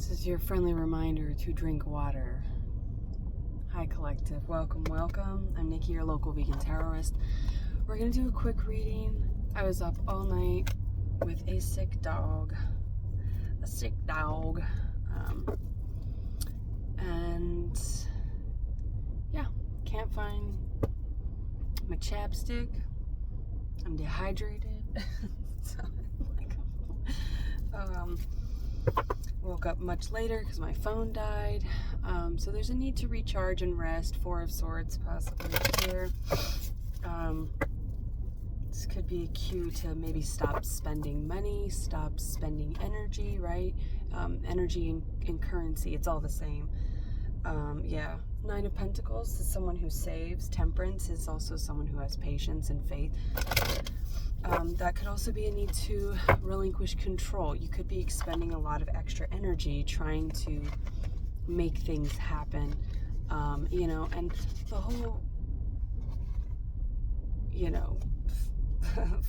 This is your friendly reminder to drink water. Hi, collective. Welcome, welcome. I'm Nikki, your local vegan terrorist. We're going to do a quick reading. I was up all night with a sick dog. And yeah, can't find my chapstick. I'm dehydrated. So woke up much later because my phone died. So there's a need to recharge and rest. Four of Swords possibly here. This could be a cue to maybe stop spending money, stop spending energy, right? Energy and currency, it's all the same. Yeah. Nine of Pentacles is someone who saves. Temperance is also someone who has patience and faith. That could also be a need to relinquish control. You could be expending a lot of extra energy trying to make things happen, and the whole,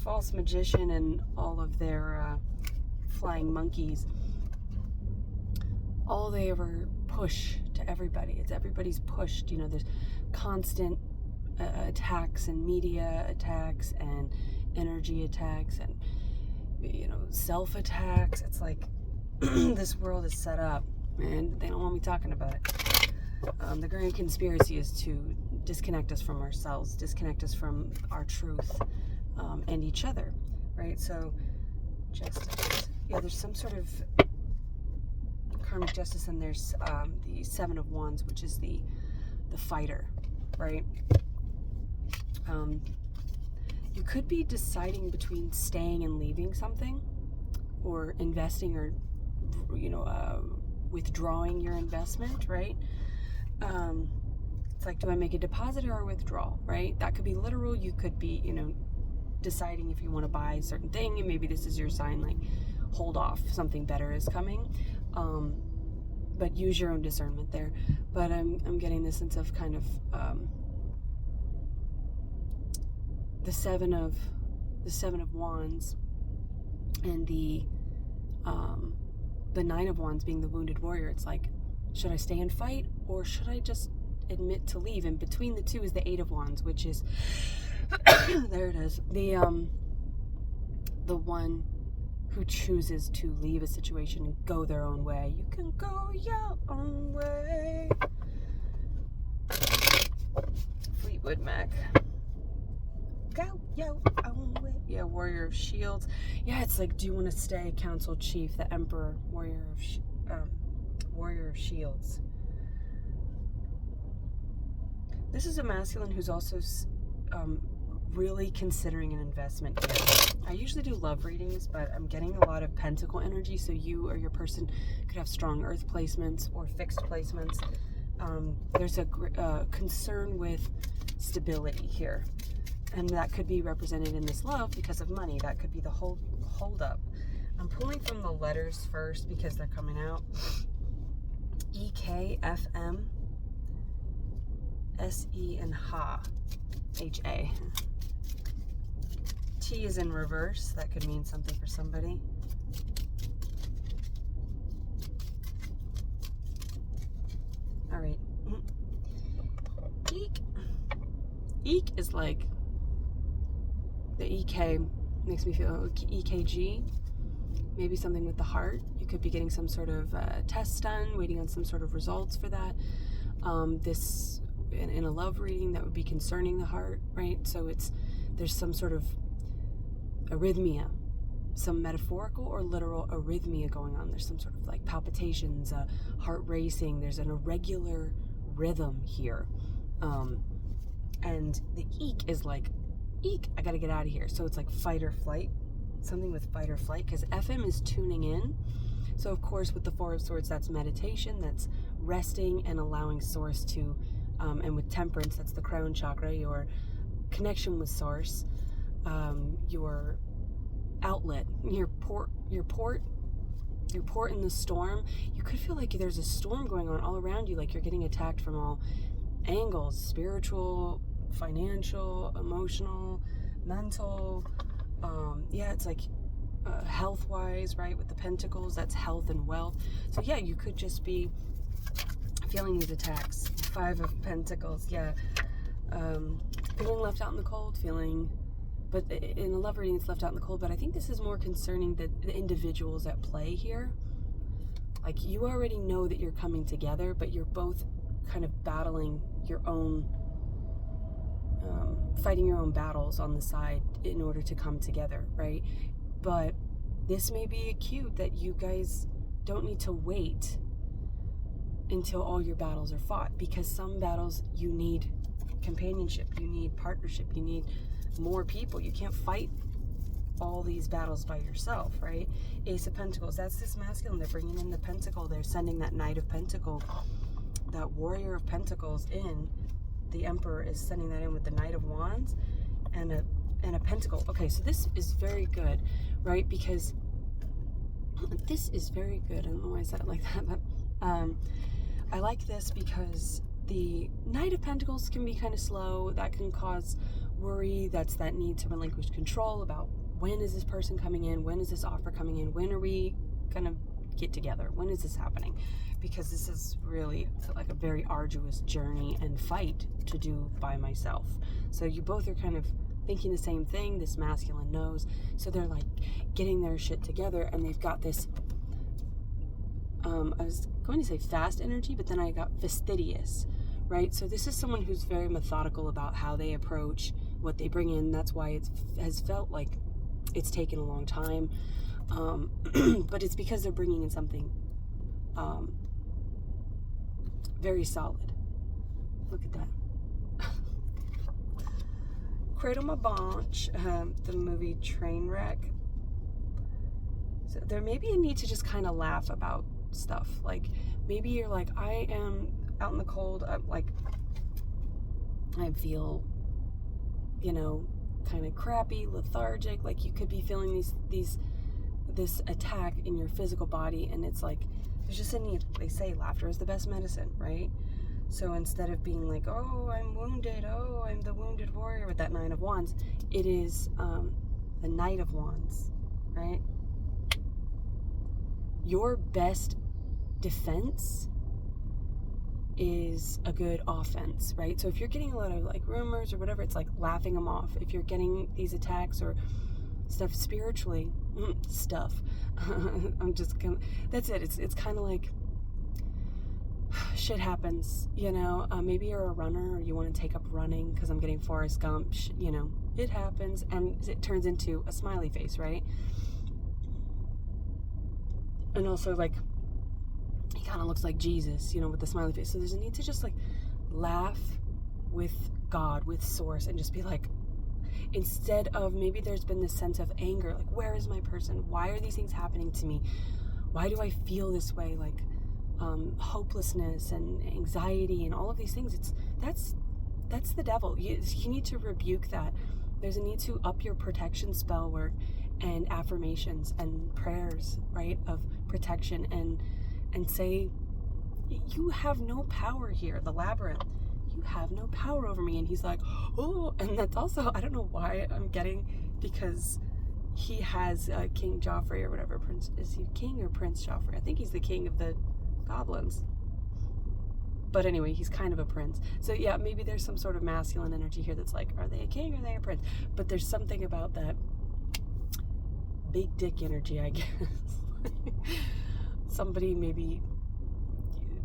false magician and all of their flying monkeys, all they ever push to everybody. It's everybody's pushed. There's constant attacks and media attacks and energy attacks and self attacks. It's like this world is set up and they don't want me talking about it. The grand conspiracy is to disconnect us from ourselves, disconnect us from our truth, and each other, right? So justice, there's some sort of karmic justice, and there's the Seven of Wands, which is the fighter, right? You could be deciding between staying and leaving something, or investing, or withdrawing your investment, right? It's like, do I make a deposit or a withdrawal, right? That could be literal. You could be, deciding if you want to buy a certain thing, and maybe this is your sign, like, hold off, something better is coming. But use your own discernment there. But I'm getting this sense of kind of the seven of Wands, and the Nine of Wands being the wounded warrior. It's like, should I stay and fight, or should I just admit to leave? And between the two is the Eight of Wands, which is there it is, the one who chooses to leave a situation and go their own way. You can go your own way. Fleetwood Mac. Go your own way. Yeah, Warrior of Shields. Yeah, it's like, do you want to stay? Council Chief, the Emperor, Warrior of Shields. This is a masculine who's also really considering an investment here. I usually do love readings, but I'm getting a lot of pentacle energy, so you or your person could have strong earth placements or fixed placements. There's a concern with stability here, and that could be represented in this love because of money. That could be the hold up. I'm pulling from the letters first because they're coming out. EK, FM, SE, and HA. HA. T is in reverse. That could mean something for somebody. All right. Eek. Eek is like, the EK makes me feel EKG. Maybe something with the heart. You could be getting some sort of test done, waiting on some sort of results for that. This, in a love reading, that would be concerning the heart, right? So there's some sort of arrhythmia, some metaphorical or literal arrhythmia going on. There's some sort of like palpitations, heart racing. There's an irregular rhythm here. And the eek is like, eek, I gotta get out of here. So it's like fight or flight, something with fight or flight, because FM is tuning in. So of course with the Four of Swords, that's meditation, that's resting and allowing source to, and with Temperance, that's the crown chakra, your connection with source, your outlet, your port in the storm. You could feel like there's a storm going on all around you, like you're getting attacked from all angles, spiritual, financial, emotional, mental. It's like health-wise, right? With the pentacles, that's health and wealth. So yeah, you could just be feeling these attacks. 5 of Pentacles, yeah. Feeling left out in the cold, but in a love reading, it's left out in the cold. But I think this is more concerning the individuals at play here. Like, you already know that you're coming together, but you're both kind of battling your own, fighting your own battles on the side in order to come together, right? But this may be a cue that you guys don't need to wait until all your battles are fought, because some battles you need companionship, you need partnership, you need more people. You can't fight all these battles by yourself, right? Ace of Pentacles, that's this masculine. They're bringing in the pentacle. They're sending that Knight of Pentacle, that Warrior of Pentacles in. The Emperor is sending that in with the Knight of Wands and a Pentacle. Okay, so this is very good, right? Because this is very good. I don't know why I said it like that, but I like this because the Knight of Pentacles can be kind of slow. That can cause worry. That's that need to relinquish control about when is this person coming in? When is this offer coming in? When are we going to get together? When is this happening? Because this is really like a very arduous journey and fight to do by myself. So you both are kind of thinking the same thing. This masculine knows. So they're like getting their shit together, and they've got this, I was going to say fast energy, but then I got fastidious, right? So this is someone who's very methodical about how they approach what they bring in. That's why it has felt like it's taken a long time. But it's because they're bringing in something very solid. Look at that. Cradle My Bunch, the movie Trainwreck. So there may be a need to just kind of laugh about stuff. Like, maybe you're like, I am out in the cold, I feel, kind of crappy, lethargic. Like, you could be feeling this attack in your physical body, and it's like there's just a need. They say laughter is the best medicine, right? So instead of being like, oh, I'm wounded, oh, I'm the wounded warrior with that Nine of Wands, it is the Knight of Wands, right? Your best defense is a good offense, right? So if you're getting a lot of like rumors or whatever, it's like laughing them off. If you're getting these attacks or stuff spiritually, that's it. It's kind of like shit happens, maybe you're a runner or you want to take up running, because I'm getting Forrest Gump, it happens, and it turns into a smiley face, right? And also, like, he kind of looks like Jesus, with the smiley face. So there's a need to just like laugh with God, with Source, and just be like, instead of, maybe there's been this sense of anger, like, where is my person? Why are these things happening to me? Why do I feel this way? Like, hopelessness and anxiety and all of these things. That's the devil. You need to rebuke that. There's a need to up your protection spell work and affirmations and prayers, right, of protection, and say, you have no power here. The Labyrinth, you have no power over me. And he's like, oh, and that's also, I don't know why I'm getting, because he has King Joffrey or whatever. Is he king or Prince Joffrey? I think he's the king of the goblins. But anyway, he's kind of a prince. So yeah, maybe there's some sort of masculine energy here that's like, are they a king or are they a prince? But there's something about that big dick energy, I guess. Somebody maybe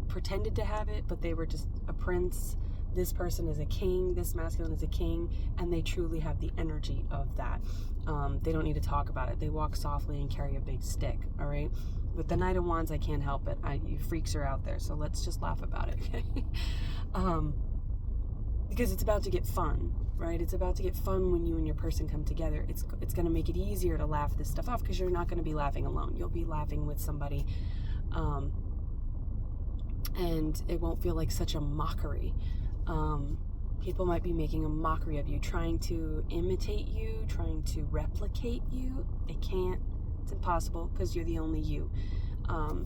pretended to have it, but they were just a prince. This person is a king, this masculine is a king, and they truly have the energy of that. They don't need to talk about it. They walk softly and carry a big stick, all right? With the Knight of Wands, I can't help it. You freaks are out there, so let's just laugh about it, okay? Because it's about to get fun, right? It's about to get fun when you and your person come together. It's going to make it easier to laugh this stuff off, because you're not going to be laughing alone. You'll be laughing with somebody, and it won't feel like such a mockery. People might be making a mockery of you, trying to imitate you, trying to replicate you. They can't. It's impossible, because you're the only you. But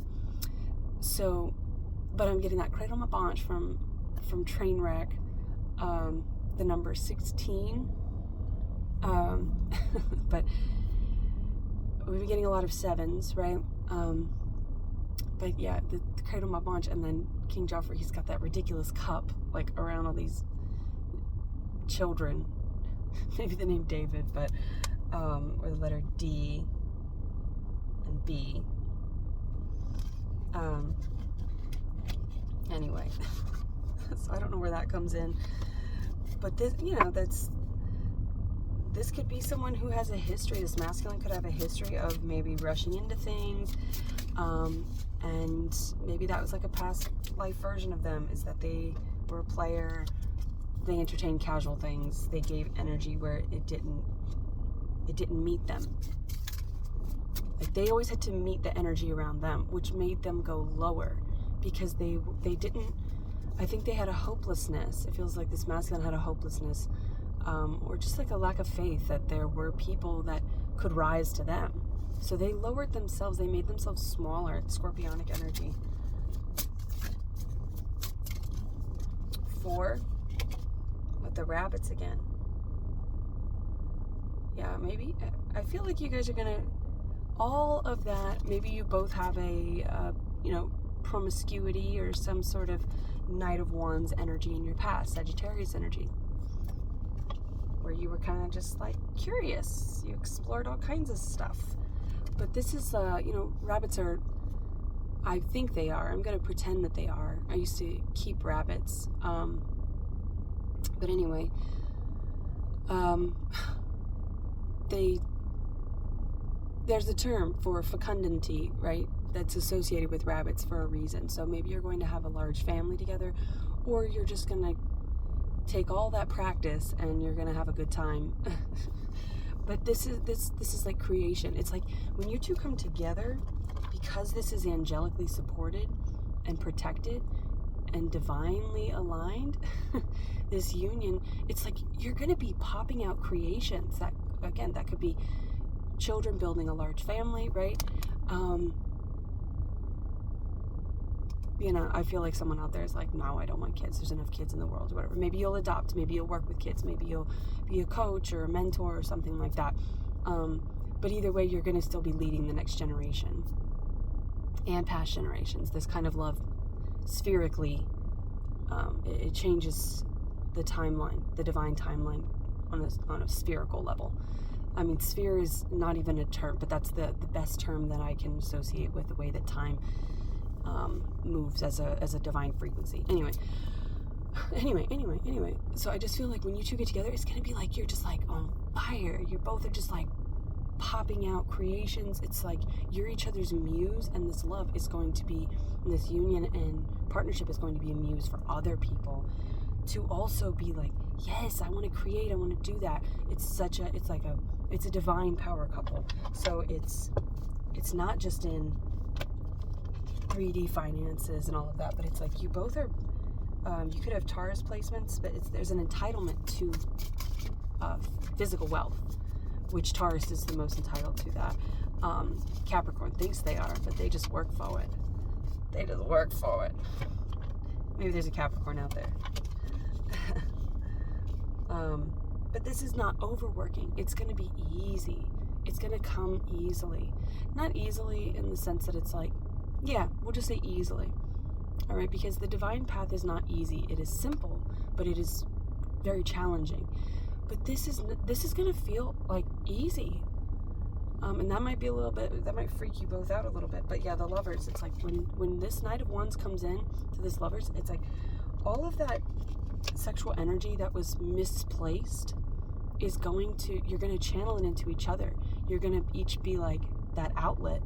I'm getting that Cradle My Bunch from Trainwreck, the number 16. But we've been getting a lot of 7s, right? But yeah, the Cradle Mabonche, and then King Joffrey, he's got that ridiculous cup, like, around all these children. Maybe the name David, but, or the letter D and B. Anyway, so I don't know where that comes in. But this, this could be someone who has a history. This masculine could have a history of maybe rushing into things, and maybe that was like a past life version of them, is that they were a player, they entertained casual things, they gave energy where it didn't meet them. Like, they always had to meet the energy around them, which made them go lower, because they didn't, I think they had a hopelessness. It feels like this masculine had a hopelessness, or just like a lack of faith that there were people that could rise to them. So they lowered themselves, they made themselves smaller. It's Scorpionic energy. 4, with the rabbits again. Yeah, maybe, I feel like you guys are gonna, all of that, maybe you both have a, promiscuity or some sort of Knight of Wands energy in your past, Sagittarius energy, where you were kind of just like curious, you explored all kinds of stuff. But this is, rabbits are, I think they are, I'm going to pretend that they are. I used to keep rabbits. But anyway, there's a term for fecundity, right? That's associated with rabbits for a reason. So maybe you're going to have a large family together, or you're just going to take all that practice and you're going to have a good time. But this is like creation. It's like when you two come together, because this is angelically supported and protected and divinely aligned, this union, it's like you're going to be popping out creations. That, again, that could be children building a large family, right? I feel like someone out there is like, no, I don't want kids. There's enough kids in the world, or whatever. Maybe you'll adopt. Maybe you'll work with kids. Maybe you'll be a coach or a mentor or something like that. But either way, you're going to still be leading the next generation and past generations. This kind of love, spherically, it changes the timeline, the divine timeline, on a spherical level. I mean, sphere is not even a term, but that's the best term that I can associate with the way that time moves as a divine frequency. Anyway. So I just feel like when you two get together, it's going to be like you're just like on fire. You both are just like popping out creations. It's like you're each other's muse, and this love is going to be, and this union and partnership is going to be a muse for other people to also be like, yes, I want to create, I want to do that. It's a divine power couple. So it's not just in 3D finances and all of that, but it's like you both are, you could have Taurus placements, but there's an entitlement to physical wealth, which Taurus is the most entitled to that. Capricorn thinks they are, but they just work for it. Maybe there's a Capricorn out there. But this is not overworking. It's going to be easy. It's going to come easily. Not easily in the sense that it's like, yeah, we'll just say easily. All right, because the divine path is not easy. It is simple, but it is very challenging. But this is going to feel like easy. And that might be a little bit, that might freak you both out a little bit. But yeah, the lovers, it's like when this Knight of Wands comes in to this lovers, it's like all of that sexual energy that was misplaced is you're going to channel it into each other. You're going to each be like that outlet,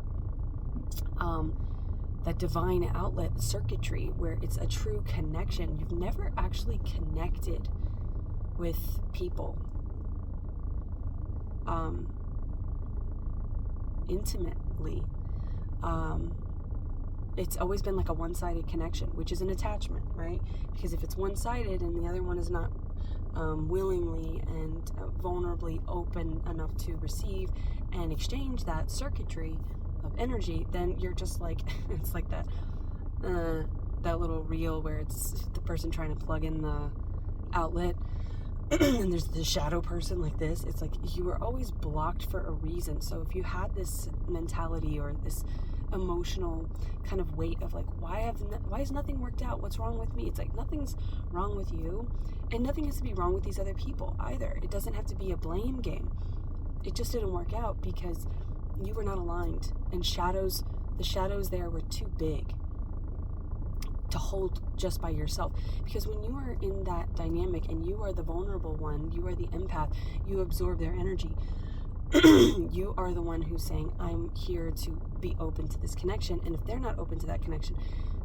that divine outlet circuitry where it's a true connection. You've never actually connected with people intimately. It's always been like a one-sided connection, which is an attachment, right? Because if it's one-sided and the other one is not willingly and vulnerably open enough to receive and exchange that circuitry of energy, then you're just like, it's like that little reel where it's the person trying to plug in the outlet and there's the shadow person like this. It's like you were always blocked for a reason. So if you had this mentality or this emotional kind of weight of like, why has nothing worked out? What's wrong with me? It's like nothing's wrong with you, and nothing has to be wrong with these other people either. It doesn't have to be a blame game. It just didn't work out because you were not aligned, and the shadows there were too big to hold just by yourself. Because when you are in that dynamic and you are the vulnerable one, you are the empath, you absorb their energy. You are the one who's saying, I'm here to be open to this connection. And if they're not open to that connection,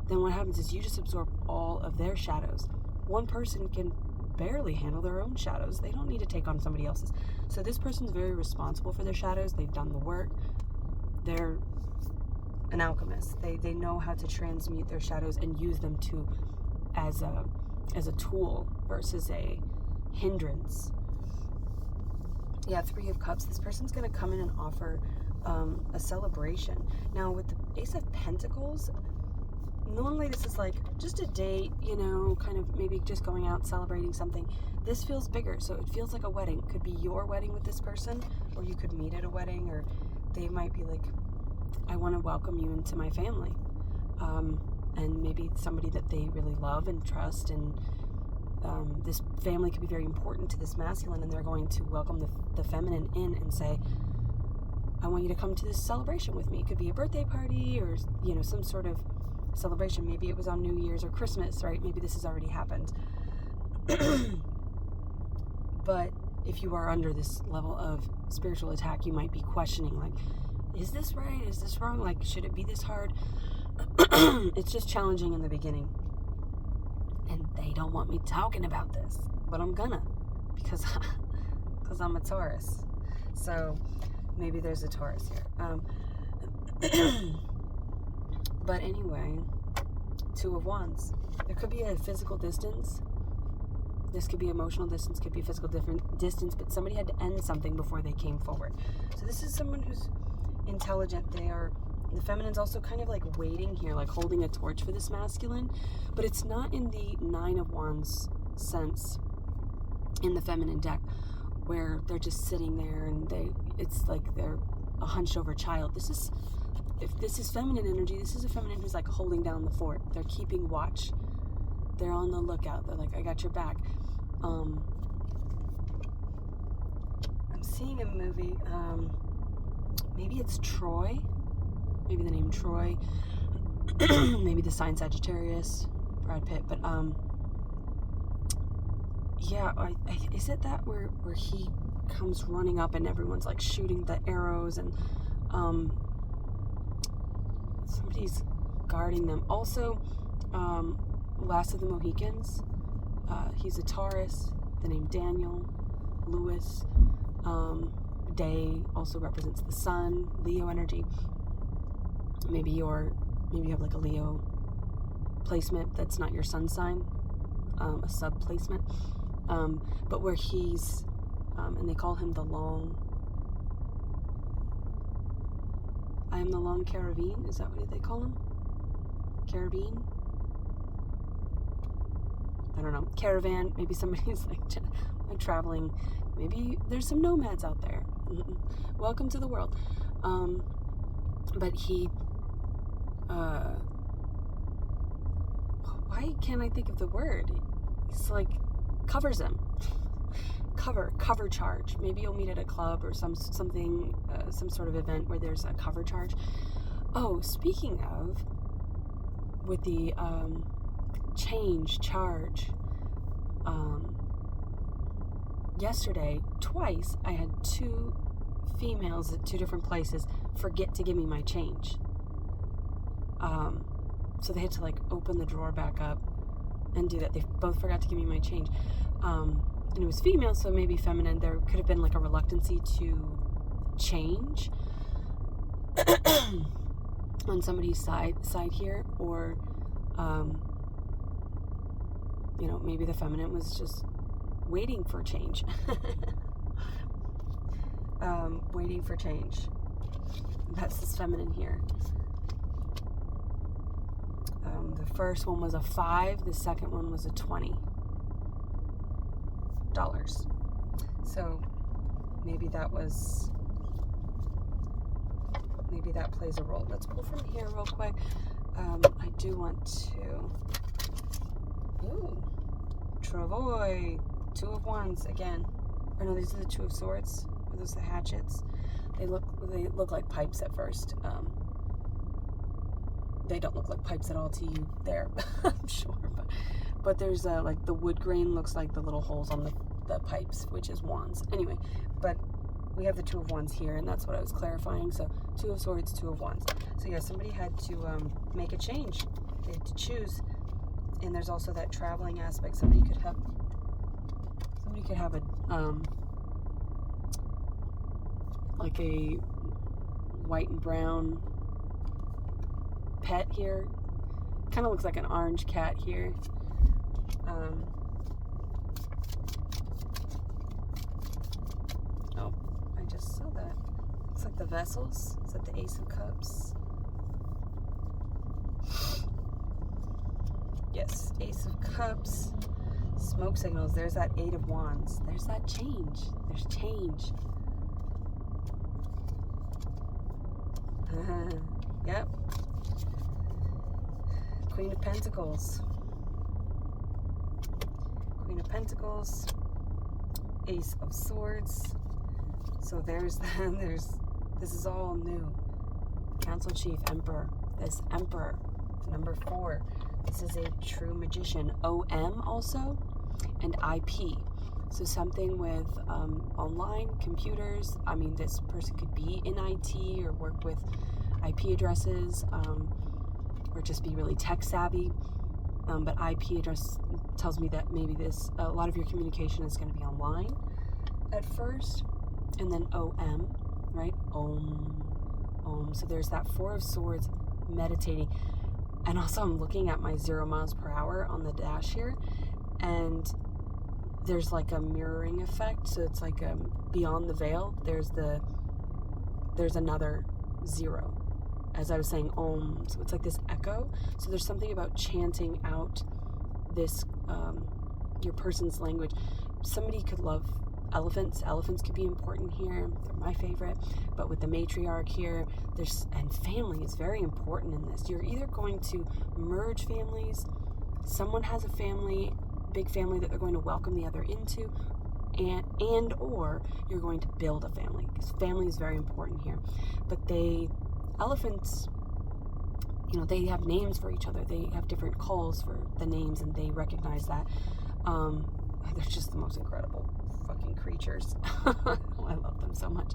then what happens is you just absorb all of their shadows. One person can barely handle their own shadows. They don't need to take on somebody else's. So this person's very responsible for their shadows. They've done the work. They're an alchemist. They know how to transmute their shadows and use them to as a tool versus a hindrance. Yeah, 3 of Cups. This person's going to come in and offer a celebration. Now with the Ace of Pentacles, normally this is like just a date, you know, kind of maybe just going out celebrating something. This feels bigger, so it feels like a wedding. It could be your wedding with this person, or you could meet at a wedding, or they might be like, I want to welcome you into my family. And maybe somebody that they really love and trust, and this family could be very important to this masculine, and they're going to welcome the feminine in and say, I want you to come to this celebration with me. It could be a birthday party or, you know, some sort of celebration. Maybe it was on New Year's or Christmas, right? Maybe this has already happened. But if you are under this level of spiritual attack, you might be questioning, like, is this right? Is this wrong? Like, should it be this hard? It's just challenging in the beginning. And they don't want me talking about this, but I'm gonna, because I'm a Taurus. So maybe there's a Taurus here. But anyway, 2 of Wands. There could be a physical distance. This could be emotional distance, could be a physical distance, but somebody had to end something before they came forward. So this is someone who's intelligent. The feminine's also kind of like waiting here, like holding a torch for this masculine, but it's not in the 9 of Wands sense in the feminine deck, where they're just sitting there and it's like they're a hunched over child. If this is feminine energy, this is a feminine who's like holding down the fort. They're keeping watch. They're on the lookout. They're like, I got your back. I'm seeing a movie. Maybe it's Troy. Maybe the name Troy. Maybe the sign Sagittarius. Brad Pitt. But yeah, is it that where he comes running up and everyone's like shooting the arrows, and somebody's guarding them. Also, Last of the Mohicans. He's a Taurus. The name Daniel Lewis. Day also represents the sun, Leo energy. Maybe you have like a Leo placement that's not your sun sign, a sub placement. But where he's, and they call him the long. I am the long Carabine. Is that what they call him? Carabine? I don't know. Caravan. Maybe somebody's like traveling. Maybe there's some nomads out there. Welcome to the world. But he, why can't I think of the word? He's like, covers them. Cover charge. Maybe you'll meet at a club or something, some sort of event where there's a cover charge. Oh, speaking of, with the charge, yesterday, twice, I had 2 females at 2 different places forget to give me my change. So they had to like open the drawer back up and do that. They both forgot to give me my change. And it was female, so maybe feminine. There could have been like a reluctancy to change on somebody's side here, or you know, maybe the feminine was just waiting for change. Waiting for change. That's this feminine here. The first one was a 5, the second one was a 20. So maybe that plays a role. Let's pull from here real quick. I do want to, ooh, Travoy, Two of Wands again. Or no, these are the Two of Swords. Are those the hatchets? They look like pipes at first. They don't look like pipes at all to you there, I'm sure. But there's like the wood grain looks like the little holes on the pipes, which is wands. Anyway, but we have the Two of Wands here, and that's what I was clarifying. So Two of Swords, Two of Wands. So yeah, somebody had to make a change. They had to choose. And there's also that traveling aspect. Somebody could have a like a white and brown pet here. Kind of looks like an orange cat here. Oh, I just saw that. Looks like the vessels. Is that the Ace of Cups? Yes, Ace of Cups. Smoke signals. There's that Eight of Wands. There's that change. There's change. Yep. Queen of Pentacles. Queen of Pentacles. Ace of Swords. So there's this is all new. Council Chief, Emperor. This Emperor, number 4. This is a true magician. OM also, and IP. So something with online computers. I mean, this person could be in IT or work with IP addresses, or just be really tech savvy. But IP address tells me that maybe a lot of your communication is going to be online at first, and then OM, right? Om. So there's that Four of Swords, meditating. And also I'm looking at my 0 miles per hour on the dash here, and there's like a mirroring effect. So it's like beyond the veil, there's another 0. As I was saying, Om. So it's like this echo. So there's something about chanting out this, your person's language. Somebody could love elephants. Elephants could be important here. They're my favorite. But with the matriarch here, and family is very important in this. You're either going to merge families, someone has a family, big family that they're going to welcome the other into, and or you're going to build a family, because family is very important here. But elephants, they have names for each other. They have different calls for the names, and they recognize that. They're just the most incredible fucking creatures. I love them so much.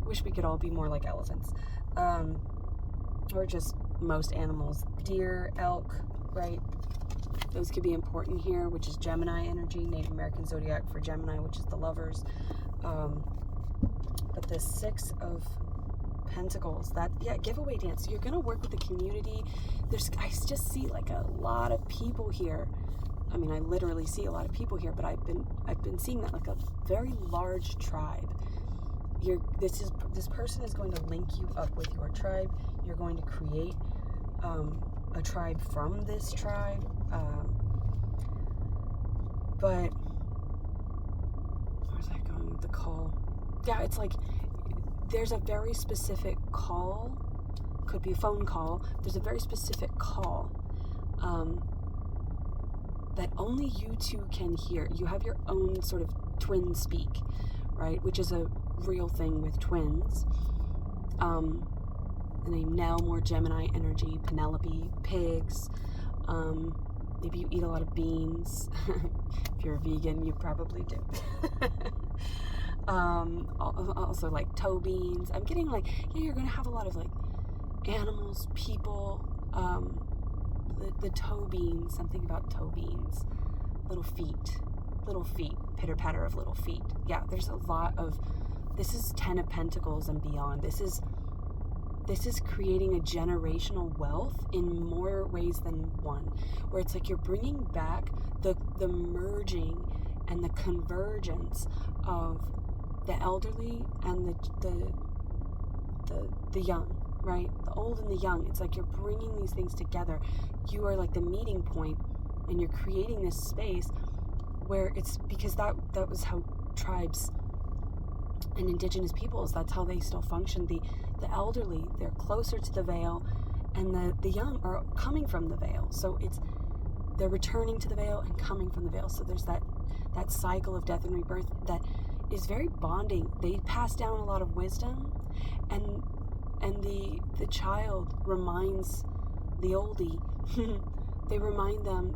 Wish we could all be more like elephants. Or just most animals. Deer, elk, right? Those could be important here, which is Gemini energy, Native American zodiac for Gemini, which is the lovers. But the Six of Pentacles, giveaway dance. You're gonna work with the community. I just see like a lot of people here. I mean, I literally see a lot of people here, but I've been seeing that like a very large tribe. This person is going to link you up with your tribe. You're going to create a tribe from this tribe. But where's that going with the call? Yeah, it's like there's a very specific call. Could be a phone call. There's a very specific call that only you two can hear. You have your own sort of twin speak, right? Which is a real thing with twins. The name Nell, more Gemini energy. Penelope, pigs. Maybe you eat a lot of beans. If you're a vegan, you probably do. Also like toe beans. I'm getting like, you're gonna have a lot of like animals, people, the toe beans, something about toe beans, little feet, pitter patter of little feet. Yeah, there's a lot of, this is 10 of Pentacles and beyond. This is creating a generational wealth in more ways than one, where it's like you're bringing back the merging and the convergence of the elderly and the young, right? The old and the young. It's like you're bringing these things together. You are like the meeting point, and you're creating this space where it's because that was how tribes and indigenous peoples, that's how they still function. The elderly, they're closer to the veil, and the young are coming from the veil. So they're returning to the veil and coming from the veil. So there's that cycle of death and rebirth that is very bonding. They pass down a lot of wisdom, and the child reminds the oldie, they remind them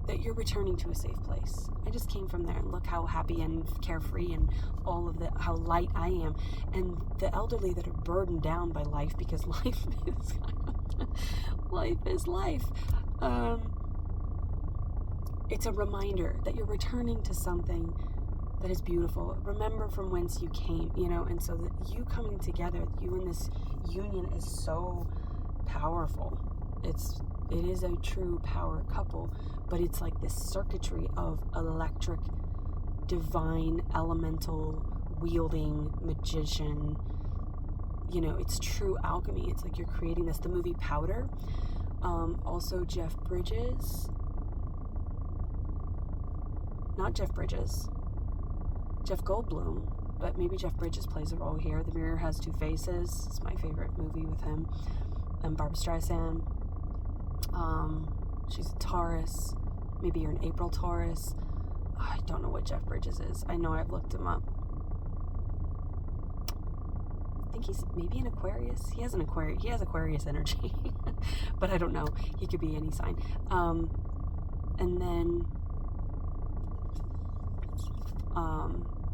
that you're returning to a safe place. I just came from there, and look how happy and carefree and all of how light I am. And the elderly that are burdened down by life, because life is life. It's a reminder that you're returning to something that is beautiful. Remember from whence you came, and so that you coming together, you in this union is so powerful. It is a true power couple, but it's like this circuitry of electric, divine, elemental, wielding magician. It's true alchemy. It's like you're creating this. The movie Powder, also Jeff Bridges. Not Jeff Bridges. Jeff Goldblum, but maybe Jeff Bridges plays a role here. The Mirror Has Two Faces. It's my favorite movie with him. And Barbra Streisand. She's a Taurus. Maybe you're an April Taurus. I don't know what Jeff Bridges is. I know I've looked him up. I think he's maybe an Aquarius. He has Aquarius energy. But I don't know. He could be any sign. And then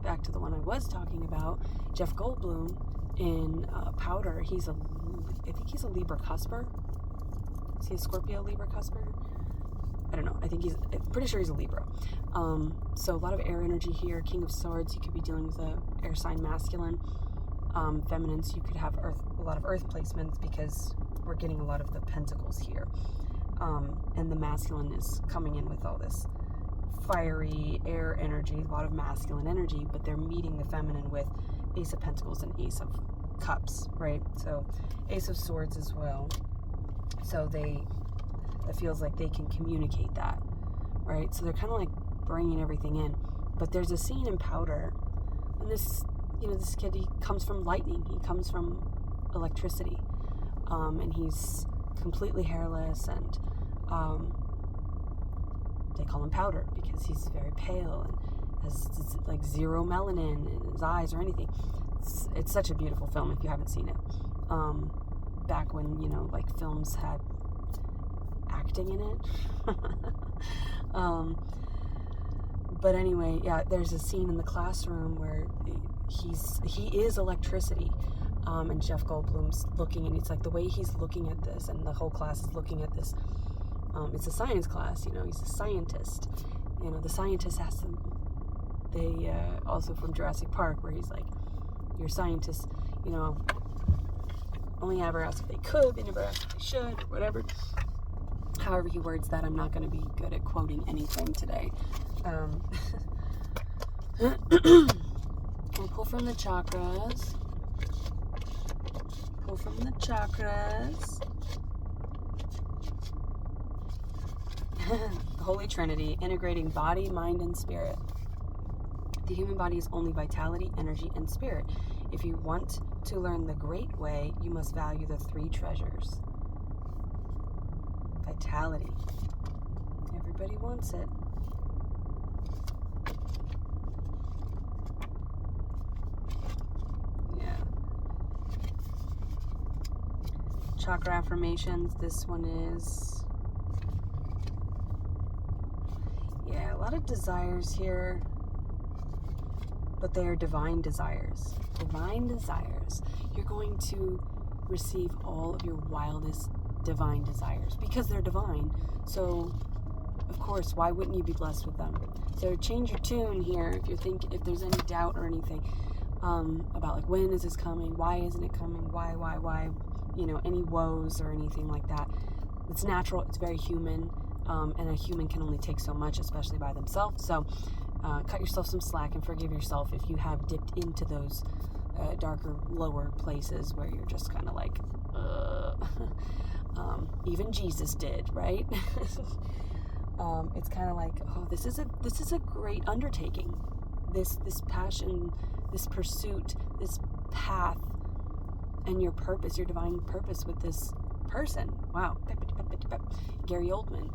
back to the one I was talking about, Jeff Goldblum in Powder. I think he's a Libra cusper. Is he a Scorpio Libra cusper? I don't know. I'm pretty sure he's a Libra. So a lot of air energy here. King of Swords, you could be dealing with a air sign masculine. Feminines, you could have a lot of earth placements, because we're getting a lot of the pentacles here. And the masculine is coming in with all this fiery air energy, a lot of masculine energy, but they're meeting the feminine with Ace of Pentacles and Ace of Cups, right? So Ace of Swords as well. So it feels like they can communicate that, right? So they're kind of like bringing everything in. But there's a scene in Powder, and this kid, he comes from lightning, he comes from electricity, and he's completely hairless, and they call him Powder because he's very pale and has like zero melanin in his eyes or anything. It's such a beautiful film if you haven't seen it. Back when, like films had acting in it. But anyway, yeah, there's a scene in the classroom where he is electricity. And Jeff Goldblum's looking, and it's like the way he's looking at this, and the whole class is looking at this. It's a science class, he's a scientist. The scientist has to, they, also from Jurassic Park, where he's like, your scientists, only ever ask if they could, they never ask if they should, or whatever. However he words that, I'm not going to be good at quoting anything today. We'll pull from the chakras. Pull from the chakras. The Holy Trinity, integrating body, mind, and spirit. The human body is only vitality, energy, and spirit. If you want to learn the great way, you must value the three treasures. Vitality. Everybody wants it. Yeah. Chakra affirmations. This one is... yeah, a lot of desires here, but they are divine desires. Divine desires. You're going to receive all of your wildest divine desires because they're divine. So, of course, why wouldn't you be blessed with them? So change your tune here if there's any doubt or anything about like, when is this coming? Why isn't it coming? Why? Any woes or anything like that. It's natural. It's very human. And a human can only take so much, especially by themselves. So cut yourself some slack and forgive yourself if you have dipped into those darker, lower places where you're just kind of like, even Jesus did, right? It's kind of like, oh, this is a great undertaking. This passion, this pursuit, this path, and your purpose, your divine purpose with this person. Wow. Gary Oldman.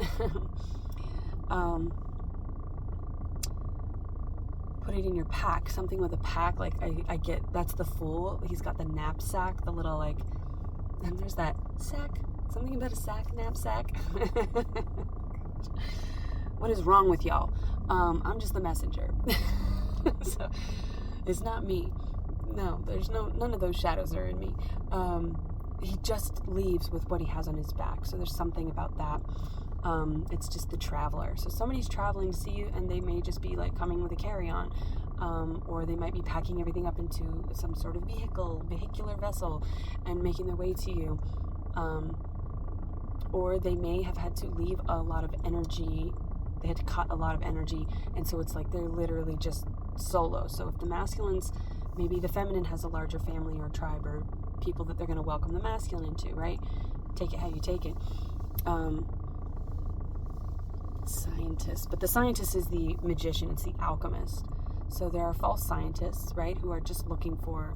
Put it in your pack. Something with a pack. Like I get, that's the Fool. He's got the knapsack, the little like, and there's that sack. Something about a sack, knapsack. What is wrong with y'all? I'm just the messenger. So it's not me. No, there's none of those shadows are in me. He just leaves with what he has on his back. So there's something about that. It's just the traveler. So somebody's traveling to see you, and they may just be like coming with a carry-on, or they might be packing everything up into some sort of vehicular vessel and making their way to you. Or they may have had to leave a lot of energy. They had to cut a lot of energy, and so it's like they're literally just solo. So if the masculines, maybe the feminine has a larger family or tribe or people that they're going to welcome the masculine into, right? Take it how you take it. Scientist, but the scientist is the magician. It's the alchemist. So there are false scientists, right, who are just looking for.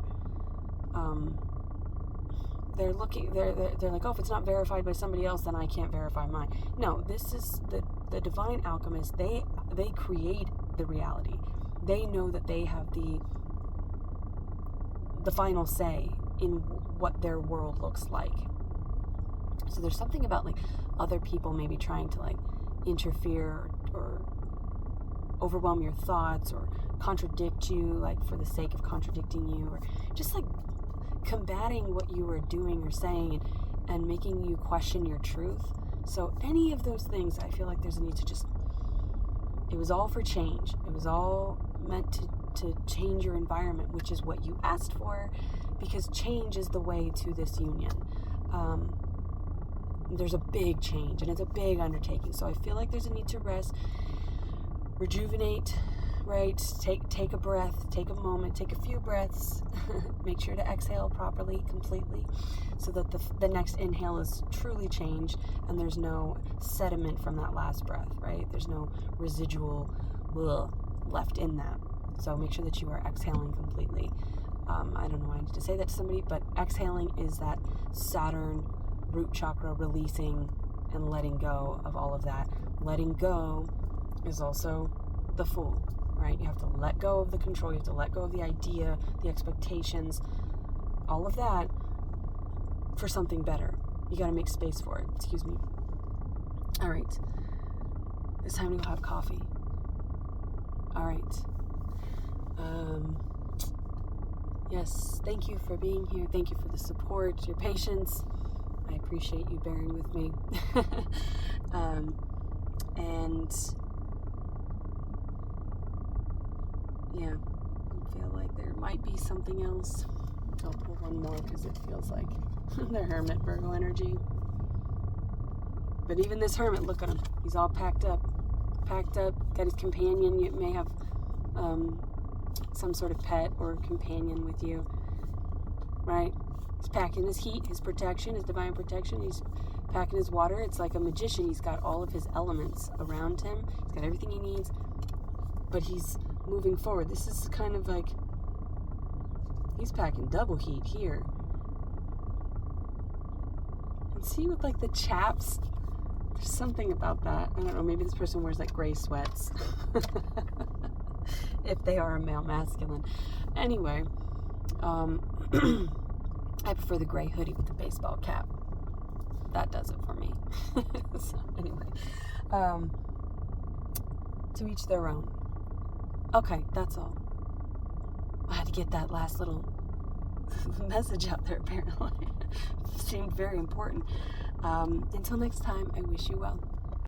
They're like, oh, if it's not verified by somebody else, then I can't verify mine. No, this is the divine alchemist. They create the reality. They know that they have the final say in what their world looks like. So there's something about like other people maybe trying to like interfere or overwhelm your thoughts or contradict you, like for the sake of contradicting you, or just like combating what you were doing or saying and making you question your truth. So any of those things, I feel like there's a need to just, it was all for change. It was all meant to change your environment, which is what you asked for, because change is the way to this union. There's a big change, and it's a big undertaking. So I feel like there's a need to rest, rejuvenate, right? Take a breath, take a moment, take a few breaths. Make sure to exhale properly, completely, so that the next inhale is truly changed, and there's no sediment from that last breath, right? There's no residual left in that. So make sure that you are exhaling completely. I don't know why I need to say that to somebody, but exhaling is that Saturn root chakra releasing and letting go of all of that. Letting go is also the Fool, right? You have to let go of the control. You have to let go of the idea, the expectations, all of that for something better. You got to make space for it. Excuse me. All right. It's time to go have coffee. All right. Yes, thank you for being here. Thank you for the support, your patience. I appreciate you bearing with me. And yeah, I feel like there might be something else. I'll pull one more because it feels like the Hermit Virgo energy. But even this Hermit, look at him. He's all packed up, got his companion. You may have some sort of pet or companion with you, right? He's packing his heat, his protection, his divine protection. He's packing his water. It's like a magician. He's got all of his elements around him. He's got everything he needs, but he's moving forward. This is kind of like, he's packing double heat here. And see with like the chaps, there's something about that. I don't know, maybe this person wears like gray sweats. If they are a male masculine. Anyway, I prefer the gray hoodie with the baseball cap. That does it for me. So anyway, to each their own. Okay, that's all. I had to get that last little message out there, apparently. Seemed very important. Until next time, I wish you well.